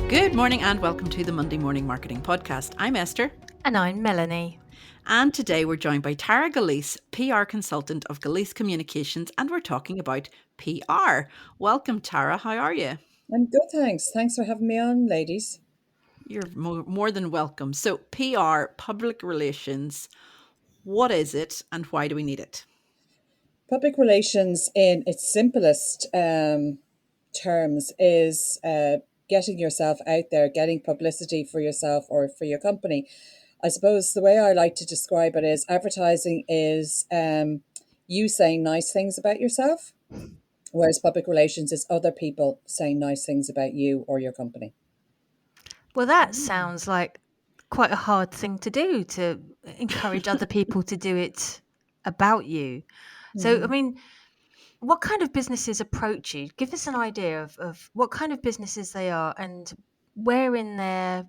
Good morning and welcome to the Monday Morning Marketing Podcast. I'm Esther. And I'm Melanie. And today we're joined by Tara Gilleece, PR consultant of Gilleece Communications, and we're talking about PR. Welcome, Tara. How are you? I'm good, thanks. Thanks for having me on, ladies. You're more than welcome. So PR, public relations, what is it and why do we need it? Public relations, in its simplest terms, is getting yourself out there, getting publicity for yourself or for your company. I suppose the way I like to describe it is advertising is you saying nice things about yourself, whereas public relations is other people saying nice things about you or your company. Well, that sounds like quite a hard thing to do, to encourage other people to do it about you. So, I mean, what kind of businesses approach you? Give us an idea of what kind of businesses they are and where in their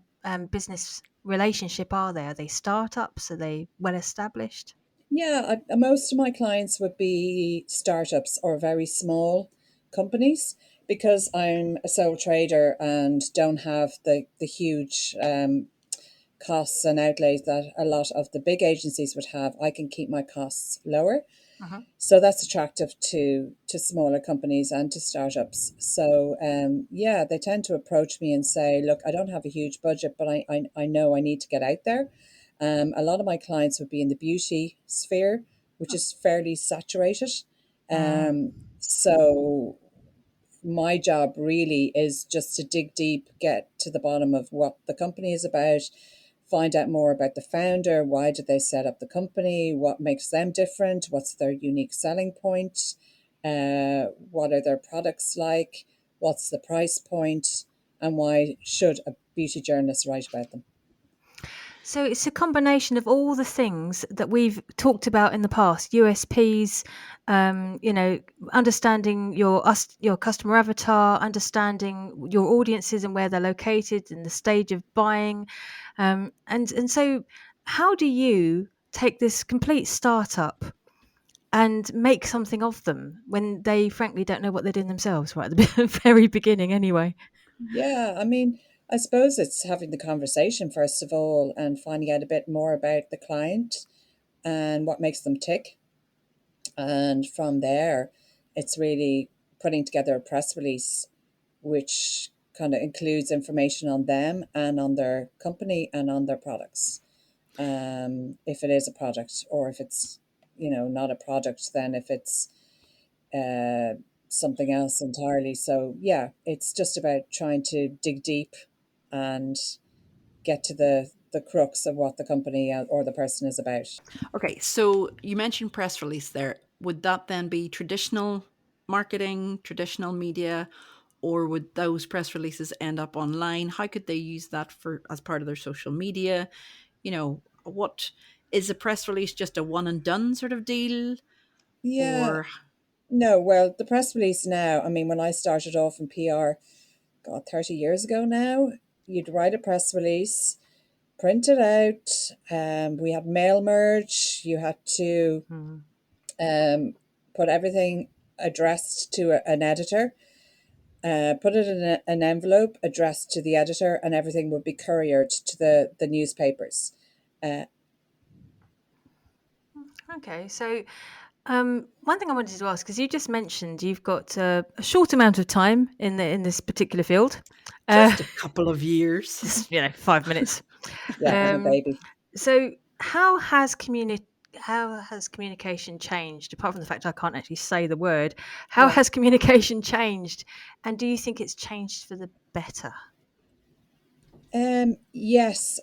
business relationship are they? Are they startups? Are they well established? Yeah, most of my clients would be startups or very small companies because I'm a sole trader and don't have the huge costs and outlays that a lot of the big agencies would have. I can keep my costs lower. So that's attractive to smaller companies and to startups. So yeah, they tend to approach me and say, look, I don't have a huge budget, but I know I need to get out there. A lot of my clients would be in the beauty sphere, which is fairly saturated. So my job really is just to dig deep, get to the bottom of what the company is about, find out more about the founder. Why did they set up the company? What makes them different? What's their unique selling point? What are their products like? What's the price point? And why should a beauty journalist write about them? So it's a combination of all the things that we've talked about in the past: USPs, understanding your customer avatar, understanding your audiences and where they're located, and the stage of buying, and so how do you take this complete startup and make something of them when they frankly don't know what they're doing themselves right at the very beginning anyway? Yeah, I mean, I suppose it's having the conversation first of all and finding out a bit more about the client and what makes them tick. And from there, it's really putting together a press release which kind of includes information on them and on their company and on their products. If it is a product, or if it's, not a product, then if it's something else entirely. So yeah, it's just about trying to dig deep and get to the crux of what the company or the person is about. Okay, so you mentioned press release there. Would that then be traditional marketing, traditional media, or would those press releases end up online? How could they use that for as part of their social media? What is a press release, just a one and done sort of deal? Yeah, Or no, well, the press release now, I mean, when I started off in PR, God, 30 years ago now, you'd write a press release, print it out. We had mail merge. You had to put everything addressed to an editor, put it in an envelope addressed to the editor, and everything would be couriered to the newspapers. Okay, so one thing I wanted to ask, because you just mentioned you've got a short amount of time in this particular field, just a couple of years. just 5 minutes. Yeah, I'm a baby. So how has communication changed? Apart from the fact I can't actually say the word, how has communication changed, and do you think it's changed for the better? Yes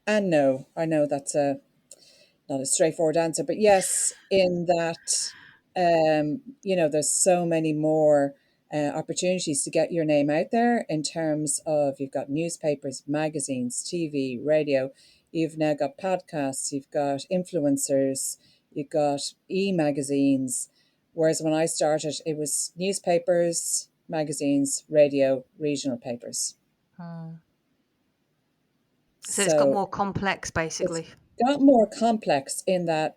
and no. I know that's not a straightforward answer, but yes, in that, there's so many more opportunities to get your name out there in terms of you've got newspapers, magazines, TV, radio, you've now got podcasts, you've got influencers, you've got e-magazines. Whereas when I started, it was newspapers, magazines, radio, regional papers. So it's got So more complex, it's basically. got more complex in that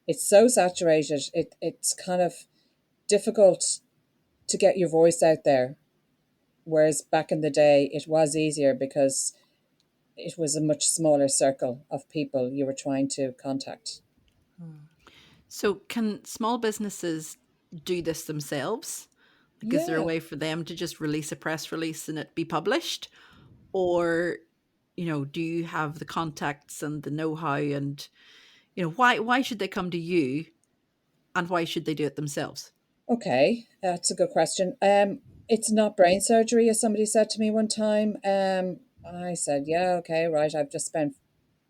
it's so saturated, it's kind of difficult to get your voice out there. Whereas back in the day, it was easier because it was a much smaller circle of people you were trying to contact. So, can small businesses do this themselves? Like, is there a Yeah, way for them to just release a press release and it be published? Or, do you have the contacts and the know-how and, why should they come to you and why should they do it themselves? okay, that's a good question. It's not brain surgery, as somebody said to me one time. I said, yeah, okay, right. I've just spent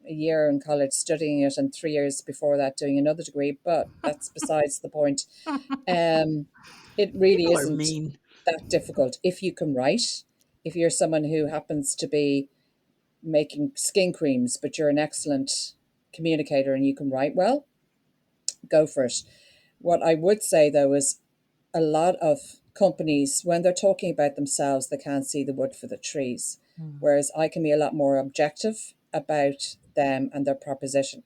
a year in college studying it and 3 years before that doing another degree, but that's besides the point. Um, it really People are isn't mean. that difficult if you can write. If you're someone who happens to be making skin creams, but you're an excellent communicator and you can write well, go for it. What I would say though is a lot of companies, when they're talking about themselves, they can't see the wood for the trees. Mm. Whereas I can be a lot more objective about them and their proposition.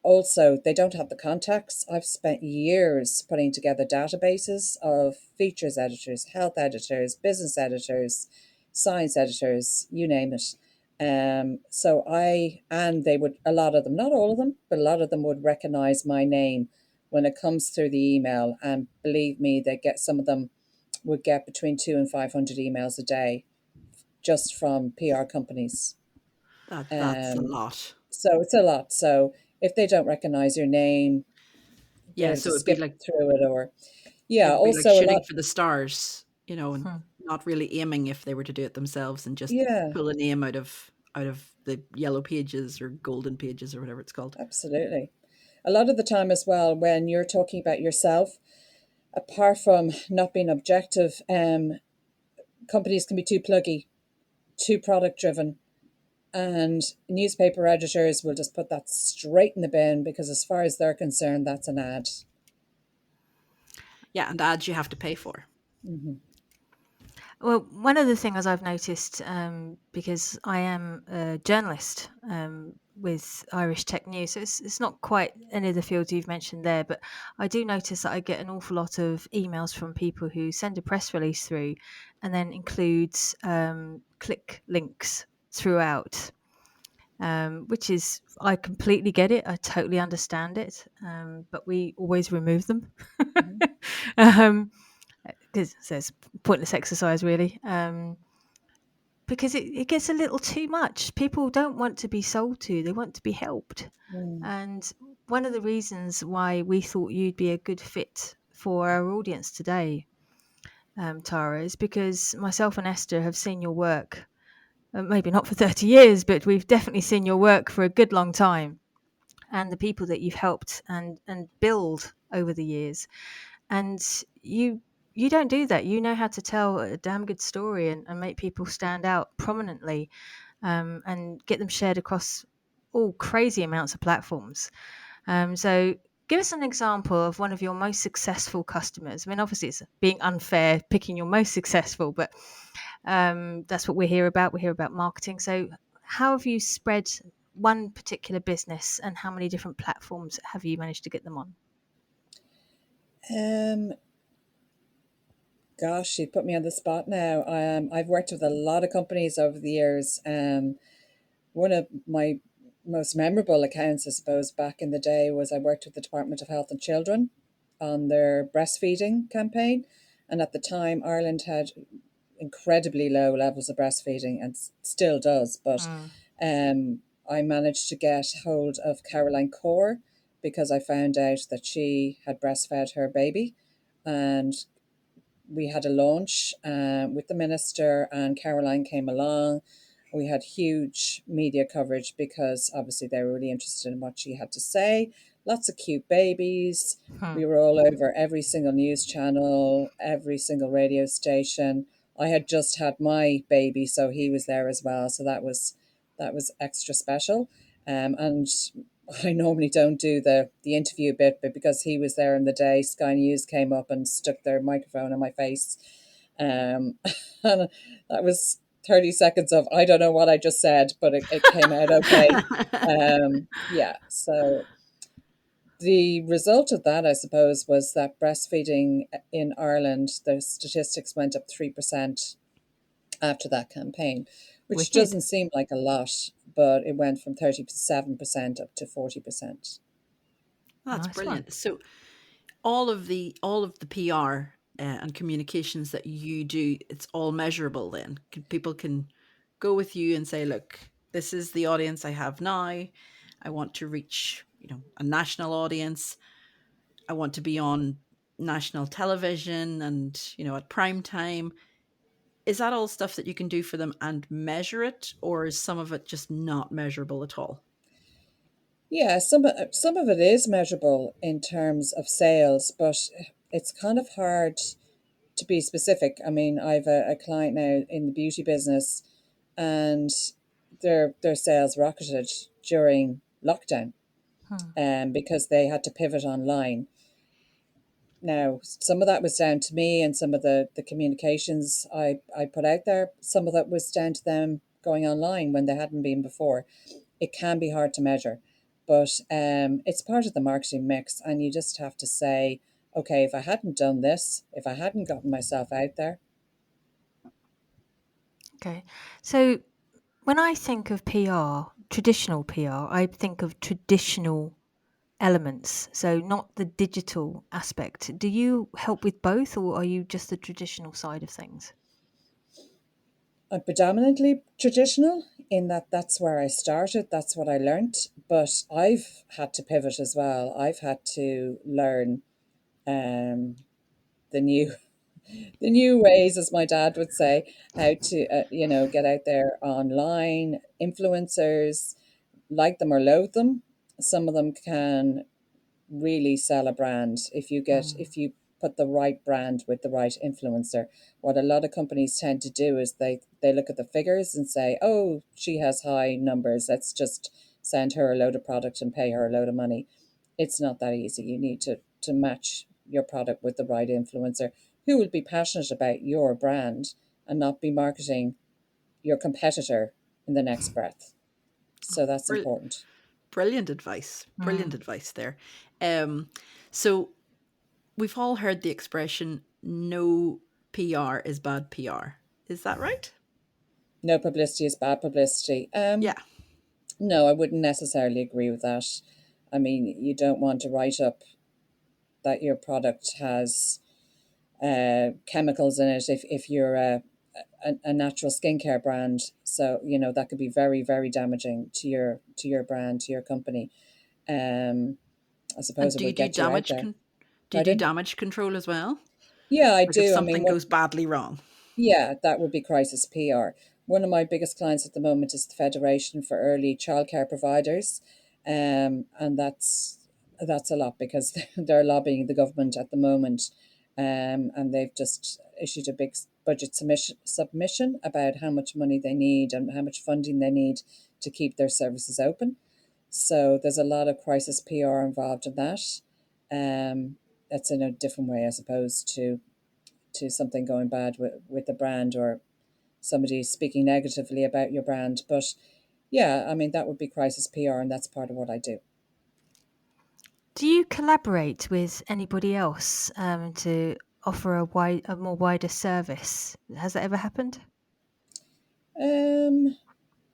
Also, they don't have the context. I've spent years putting together databases of features editors, health editors, business editors, science editors, you name it. And they would, a lot of them, not all of them, but a lot of them would recognize my name when it comes through the email. And believe me, they get, some of them would get between 200 and 500 emails a day just from PR companies. That's a Um, lot. so it's a lot. So if they don't recognize your name, Yeah, they'll so just skip through it. Or, yeah, it'd be like also a shooting lot. for the stars, and Hmm. not really aiming if they were to do it themselves and just Yeah, pull a name out of the yellow pages or golden pages or whatever it's called. absolutely. A lot of the time as well, when you're talking about yourself, apart from not being objective, companies can be too pluggy, too product driven. And newspaper editors will just put that straight in the bin because, as far as they're concerned, that's an ad. Yeah, and ads you have to pay for. Hmm. Well, one of the things I've noticed, because I am a journalist with Irish Tech News, so it's not quite any of the fields you've mentioned there, but I do notice that I get an awful lot of emails from people who send a press release through and then includes click links throughout, which is, I completely get it. I totally understand it, but we always remove them. Hmm. um, because it's pointless exercise, really. Because it gets a little too much. People don't want to be sold to; they want to be helped. Mm. And one of the reasons why we thought you'd be a good fit for our audience today, Tara, is because myself and Esther have seen your work. Maybe not for 30 years, but we've definitely seen your work for a good long time, and the people that you've helped and build over the years. And you don't do that. You know how to tell a damn good story and make people stand out prominently, and get them shared across all crazy amounts of platforms. So give us an example of one of your most successful customers. I mean, obviously it's being unfair picking your most successful, but that's what we're here about. We're here about marketing. So how have you spread one particular business, and how many different platforms have you managed to get them on? Um, Gosh, you put me on the spot now. I've worked with a lot of companies over the years. One of my most memorable accounts, I suppose, back in the day was I worked with the Department of Health and Children on their breastfeeding campaign. And at the time, Ireland had incredibly low levels of breastfeeding and still does. But Mm. I managed to get hold of Caroline Core because I found out that she had breastfed her baby. And we had a launch with the minister, and Caroline came along. We had huge media coverage because obviously they were really interested in what she had to say. Lots of cute babies. Hmm. We were all over every single news channel, every single radio station. I had just had my baby, so he was there as well. So that was extra special. And I normally don't do the interview bit, but because he was there in the day, Sky News came up and stuck their microphone in my face. Um, and that was 30 seconds of, I don't know what I just said, but it came out okay. Yeah. So the result of that, I suppose, was that breastfeeding in Ireland, the statistics went up 3% after that campaign, which Wicked. doesn't seem like a lot, but it went from 37% up to 40%. That's Nice one. brilliant. So all of the PR and communications that you do, it's all measurable. Then people can go with you and say, "Look, this is the audience I have now. I want to reach, a national audience. I want to be on national television and at prime time." Is that all stuff that you can do for them and measure it, or is some of it just not measurable at all? Yeah, some of it is measurable in terms of sales, but it's kind of hard to be specific. I mean, I've a client now in the beauty business, and their sales rocketed during lockdown, Hmm. because they had to pivot online. Now, some of that was down to me and some of the communications I put out there. Some of that was down to them going online when they hadn't been before. It can be hard to measure, but it's part of the marketing mix. And you just have to say, okay, if I hadn't done this, if I hadn't gotten myself out there. Okay. So when I think of PR, traditional PR, I think of traditional elements. So not the digital aspect. Do you help with both, or are you just the traditional side of things? I'm predominantly traditional in that that's where I started, that's what I learned, but I've had to pivot as well. I've had to learn um, the new the new ways, as my dad would say, how to get out there online. Influencers, like them or loathe them, some of them can really sell a brand Mm. if you put the right brand with the right influencer. What a lot of companies tend to do is they look at the figures and say, oh, she has high numbers, let's just send her a load of product and pay her a load of money. It's not that easy. You need to match your product with the right influencer who will be passionate about your brand and not be marketing your competitor in the next breath. So that's Brill- important. Brilliant advice. Brilliant Mm. advice there. Um, so we've all heard the expression "no PR is bad PR." Is that right? No publicity is bad publicity. Yeah. No, I wouldn't necessarily agree with that. I mean, you don't want to write up that your product has chemicals in it if you're a natural skincare brand. So that could be very, very damaging to your brand, to your company. Um, I And suppose it would get you out there. do you do Pardon? damage control as well? Yeah, I Like if do. I mean, something what? goes badly wrong. Yeah, that would be crisis PR. One of my biggest clients at the moment is the Federation for Early Childcare Providers, and that's a lot because they're lobbying the government at the moment, and they've just issued a big budget submission about how much money they need and how much funding they need to keep their services open. So there's a lot of crisis PR involved in that. That's in a different way, I suppose, to something going bad with the brand or somebody speaking negatively about your brand. But yeah, I mean, that would be crisis PR, and that's part of what I do. Do you collaborate with anybody else to offer a more wider service? Has that ever happened? Um,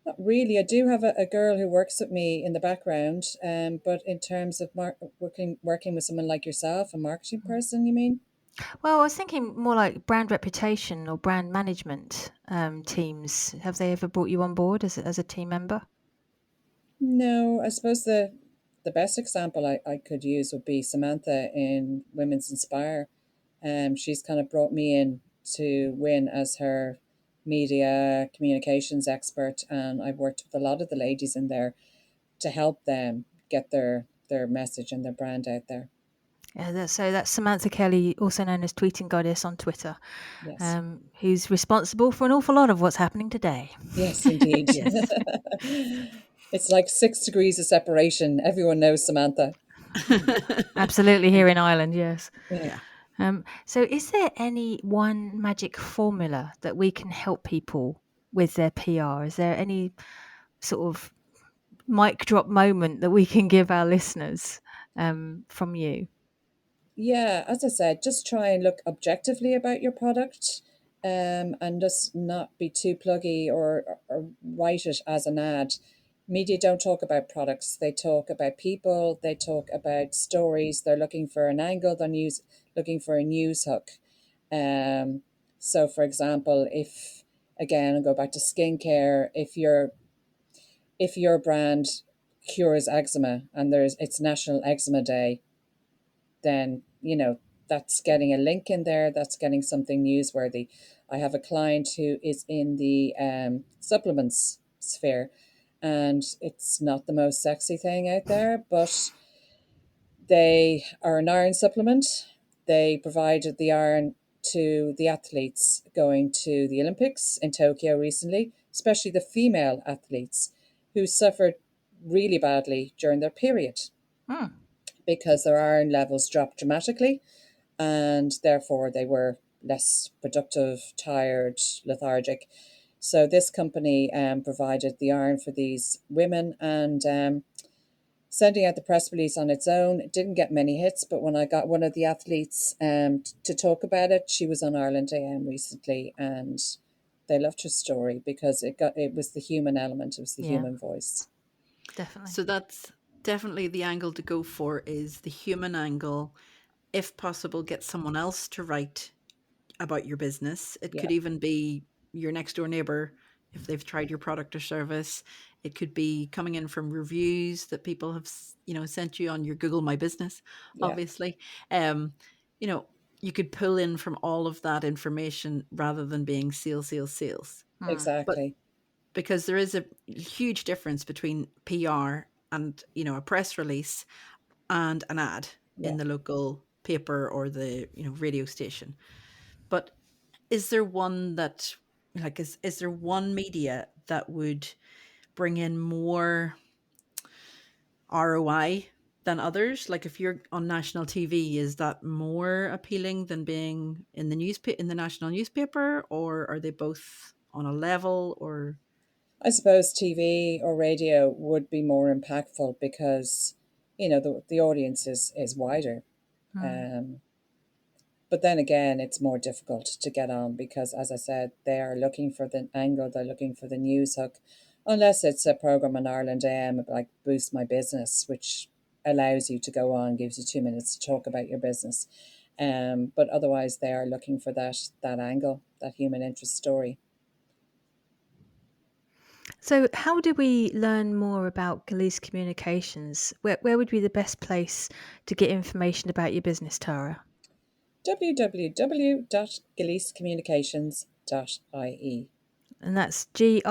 Not really. I do have a girl who works with me in the background, but in terms of working with someone like yourself, a marketing person, you mean? Well, I was thinking more like brand reputation or brand management teams. Have they ever brought you on board as a team member? No, I suppose the best example I could use would be Samantha in Women's Inspire. She's kind of brought me in to win as her media communications expert, and I've worked with a lot of the ladies in there to help them get their message and their brand out there. Yeah, so that's Samantha Kelly, also known as Tweeting Goddess on Twitter, Yes, who's responsible for an awful lot of what's happening today. yes, indeed. Yes. It's like 6 degrees of separation. Everyone knows Samantha. Absolutely, here in Ireland, yes. Yeah. Yeah. So, is there any one magic formula that we can help people with their PR? Is there any sort of mic drop moment that we can give our listeners from you? Yeah, as I said, just try and look objectively about your product, and just not be too pluggy, or write it as an ad. Media don't talk about products, they talk about people, they talk about stories. They're looking for an angle, looking for a news hook. Um, so, for example, if again, I'll go back to skincare, if your brand cures eczema and it's National Eczema Day, then that's getting a link in there, that's getting something newsworthy. I have a client who is in the supplements sphere, and it's not the most sexy thing out there, but they are an iron supplement. They provided the iron to the athletes going to the Olympics in Tokyo recently, especially the female athletes who suffered really badly during their period Hmm. because their iron levels dropped dramatically, and therefore they were less productive, tired, lethargic. So this company provided the iron for these women, and sending out the press release on its own. It didn't get many hits, but when I got one of the athletes to talk about it, she was on Ireland AM recently, and they loved her story because it was the human element, it was the Yeah, human voice. definitely. So that's definitely the angle to go for, is the human angle. If possible, get someone else to write about your business. It Yeah, could even be your next door neighbor if they've tried your product or service. It could be coming in from reviews that people have, sent you on your Google My Business, yeah, obviously. Um, you know, you could pull in from all of that information rather than being sales, sales, sales. Hmm. But exactly. because there is a huge difference between PR and, a press release and an ad Yeah. in the local paper or the, radio station. But is there one that, like, is there one media that would bring in more ROI than others? Like, if you're on national TV, is that more appealing than being in the in the national newspaper, or are they both on a level? Or I suppose TV or radio would be more impactful because, the audience is wider. Hmm. Um, but then again, it's more difficult to get on because, as I said, they are looking for the angle, they're looking for the news hook, unless it's a program on Ireland AM like Boost My Business, which allows you to go on, gives you 2 minutes to talk about your business. But otherwise, they are looking for that angle, that human interest story. So, how do we learn more about Gilleece Communications? Where would be the best place to get information about your business, Tara? www.gileececommunications.ie. And that's GILLECE,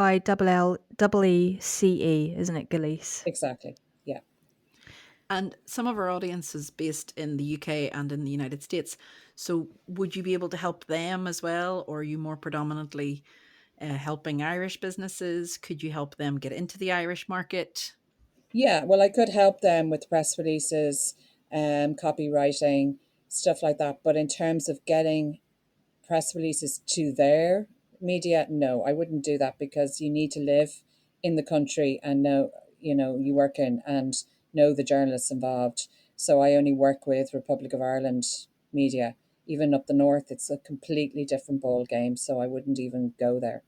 isn't it, Gilleece? Exactly. Yeah. and some of our audience is based in the UK and in the United States. So would you be able to help them as well, or are you more predominantly helping Irish businesses? Could you help them get into the Irish market? Yeah, well, I could help them with press releases, copywriting, stuff like that. But in terms of getting press releases to their media, no, I wouldn't do that because you need to live in the country and know, you work in and know the journalists involved. So I only work with Republic of Ireland media. Even up the north, it's a completely different ball game. So I wouldn't even go there.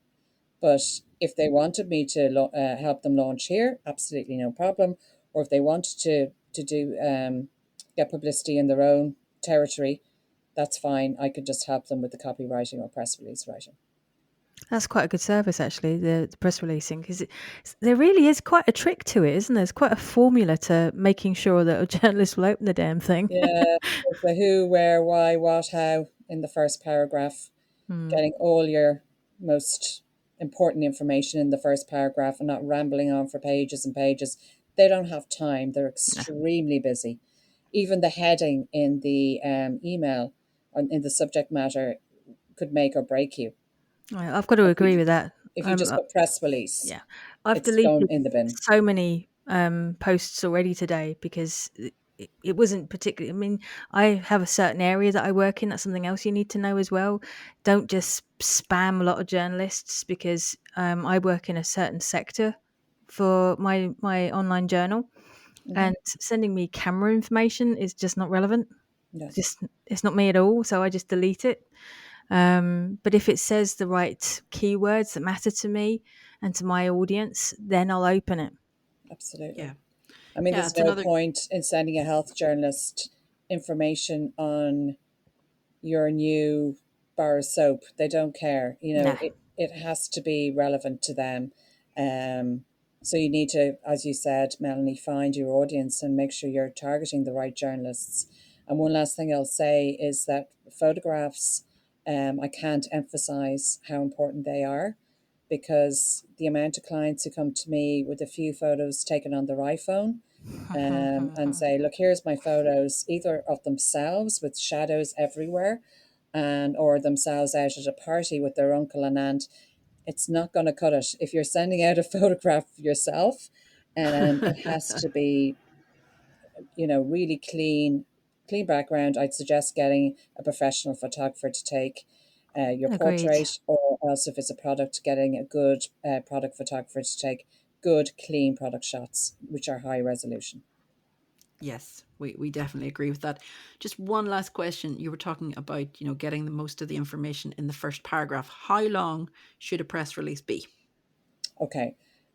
But if they wanted me to help them launch here, absolutely no problem. Or if they wanted to do get publicity in their own territory, that's fine. I could just help them with the copywriting or press release writing. That's quite a good service, actually, the press releasing, because there really is quite a trick to it, isn't there? There's quite a formula to making sure that a journalist will open the damn thing. Yeah, the who, where, why, what, how in the first paragraph, Hmm. getting all your most important information in the first paragraph and not rambling on for pages and pages. They don't have time. They're Yeah. extremely busy. Even the heading in the email, in the subject matter, could make or break you. I've got to If agree you, with that. if you just put press release, Yeah, I've it's going deleted in the bin. so many posts already today because it wasn't particularly. I mean, I have a certain area that I work in. That's something else you need to know as well. Don't just spam a lot of journalists, because I work in a certain sector for my online journal, and sending me camera information is just not relevant. No, It's not me at all. So I just delete it. But if it says the right keywords that matter to me and to my audience, then I'll open it. absolutely. Yeah. I mean, Yeah, there's it's no another. point in sending a health journalist information on your new bar of soap. They don't care. No. It has to be relevant to them. So you need to, as you said, Melanie, find your audience and make sure you're targeting the right journalists. And one last thing I'll say is that photographs, I can't emphasize how important they are, because the amount of clients who come to me with a few photos taken on their iPhone, and say, look, here's my photos, either of themselves with shadows everywhere, and or themselves out at a party with their uncle and aunt. It's not going to cut it. If you're sending out a photograph of yourself, it has to be, really clean background. I'd suggest getting a professional photographer to take your Agreed. portrait, or else if it's a product, getting a good product photographer to take good, clean product shots, which are high resolution. Yes, we definitely agree with that. Just one last question. You were talking about, getting the most of the information in the first paragraph. How long should a press release be? Okay.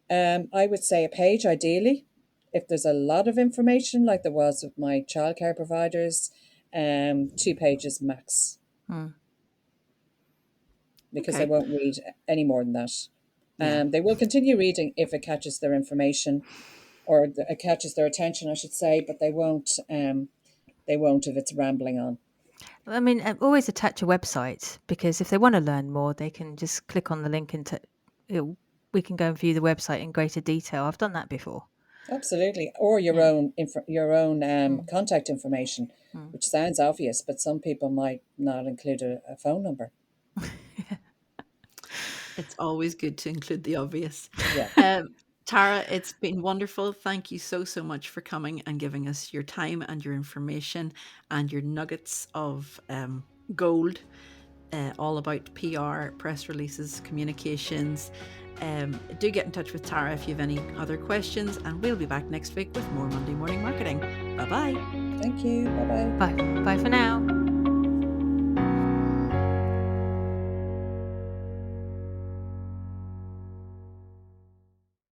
I would say a page ideally. If there's a lot of information, like there was with my childcare providers, 2 pages max, because they Okay. won't read any more than that. Yeah. They will continue reading if it catches their information, or it catches their attention, I should say, but they won't. They won't if it's rambling on. I mean, always attach a website, because if they want to learn more, they can just click on the link and we can go and view the website in greater detail. I've done that before. Absolutely, or your Yeah. own contact information, which sounds obvious, but some people might not include a phone number. It's always good to include the obvious. Yeah. Tara, it's been wonderful. Thank you so much for coming and giving us your time and your information and your nuggets of gold, all about PR, press releases, communications. Do get in touch with Tara if you have any other questions, and we'll be back next week with more Monday Morning Marketing. Bye bye. Thank you. Bye bye. Bye for now.